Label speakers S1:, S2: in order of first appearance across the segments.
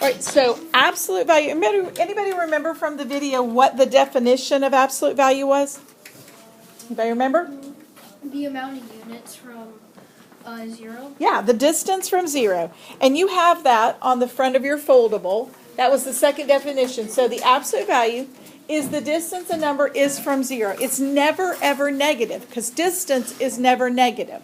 S1: All right, so absolute value. Anybody remember from the video what the definition of absolute value was? Anybody remember?
S2: The amount of units from 0.
S1: Yeah, the distance from 0. And you have that on the front of your foldable. That was the second definition. So the absolute value is the distance a number is from 0. It's never, ever negative because distance is never negative.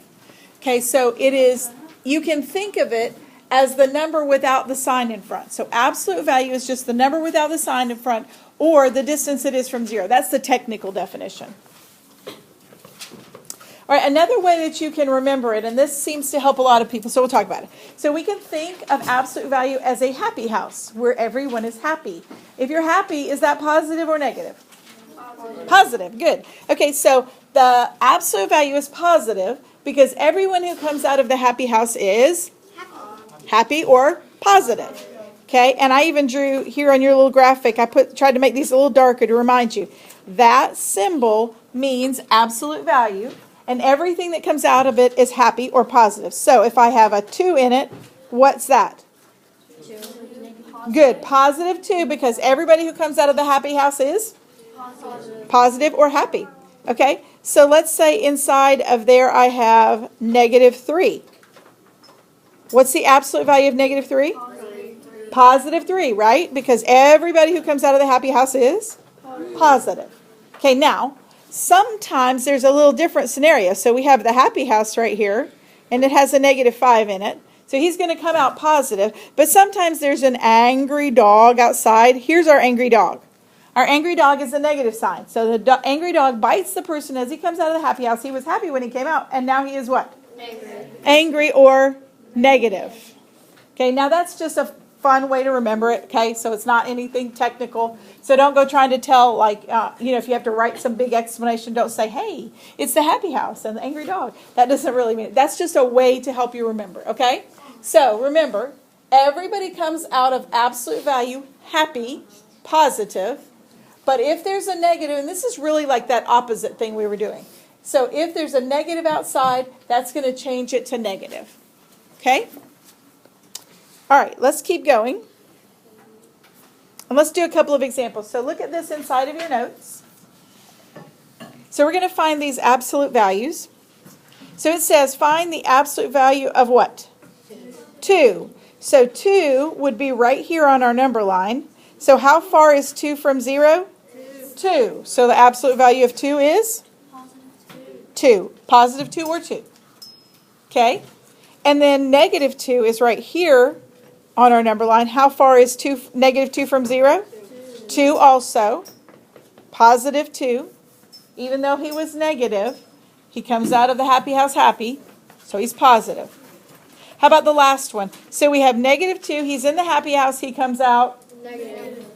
S1: Okay, so it is, you can think of it as the number without the sign in front. So absolute value is just the number without the sign in front or the distance it is from 0. That's the technical definition. All right, another way that you can remember it, and this seems to help a lot of people, so we'll talk about it. So we can think of absolute value as a happy house, where everyone is happy. If you're happy, is that positive or negative? Positive, good. Okay, so the absolute value is positive because everyone who comes out of the happy house is happy or positive. Okay, and I even drew here on your little graphic, I tried to make these a little darker to remind you. That symbol means absolute value. And everything that comes out of it is happy or positive. So if I have a 2 in it, what's that?
S2: 2.
S1: Good. Positive 2 because everybody who comes out of the happy house is positive or happy. Okay? So let's say inside of there I have -3. What's the absolute value of -3? Positive 3, right? Because everybody who comes out of the happy house is positive. Okay, now, sometimes there's a little different scenario. So we have the happy house right here, and it has a -5 in it. So he's going to come out positive. But sometimes there's an angry dog outside. Here's our angry dog. Our angry dog is a negative sign. So the angry dog bites the person as he comes out of the happy house. He was happy when he came out, and now he is what? Angry or negative. Okay, now that's just a fun way to remember it, okay? So it's not anything technical. So don't go trying to tell, like, if you have to write some big explanation, don't say, hey, it's the happy house and the angry dog. That doesn't really mean it. That's just a way to help you remember, okay? So remember, everybody comes out of absolute value happy, positive. But if there's a negative, and this is really like that opposite thing we were doing. So if there's a negative outside, that's going to change it to negative, okay? All right, let's keep going. And let's do a couple of examples. So look at this inside of your notes. So we're going to find these absolute values. So it says find the absolute value of what? 2. So 2 would be right here on our number line. So how far is 2 from 0? 2. So the absolute value of 2 is? 2. Positive 2 or 2. Okay. And then -2 is right here on our number line. How far is -2 from 0? 2 also. Positive 2. Even though he was negative, he comes out of the happy house happy, so he's positive. How about the last one? So we have -2. He's in the happy house. He comes out
S2: Negative.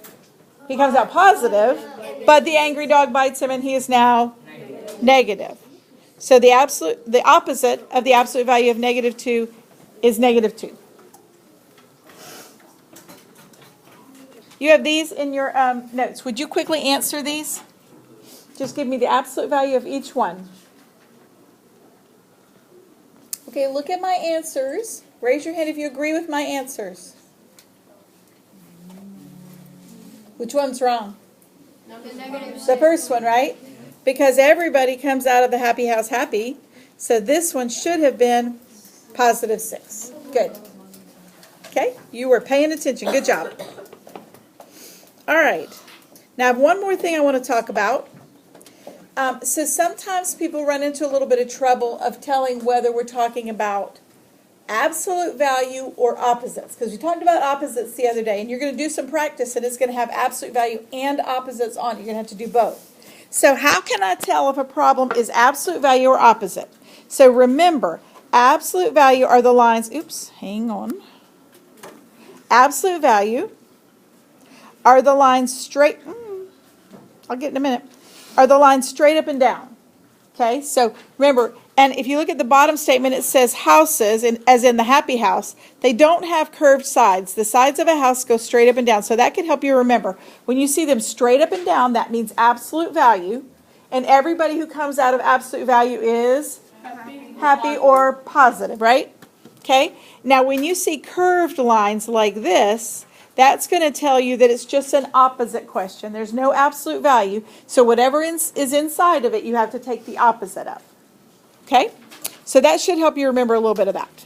S1: He comes out positive, but the angry dog bites him and he is now negative. So the opposite of the absolute value of -2 is -2. You have these in your notes. Would you quickly answer these? Just give me the absolute value of each one. Okay, look at my answers. Raise your hand if you agree with my answers. Which one's wrong? The first one, right? Because everybody comes out of the happy house happy. So this one should have been +6. Good. Okay, you were paying attention. Good job. All right. Now I have one more thing I want to talk about. So sometimes people run into a little bit of trouble of telling whether we're talking about absolute value or opposites. Because we talked about opposites the other day, and you're going to do some practice, and it's going to have absolute value and opposites on it. You're going to have to do both. So how can I tell if a problem is absolute value or opposite? So remember, absolute value are the lines, hang on. Absolute value are the lines straight, I'll get in a minute, are the lines straight up and down. Okay, so remember, and if you look at the bottom statement, it says houses, as in the happy house, they don't have curved sides. The sides of a house go straight up and down. So that can help you remember. When you see them straight up and down, that means absolute value. And everybody who comes out of absolute value is happy or positive, right? Okay, now when you see curved lines like this, that's going to tell you that it's just an opposite question. There's no absolute value. So whatever is inside of it, you have to take the opposite of. Okay? So that should help you remember a little bit of that.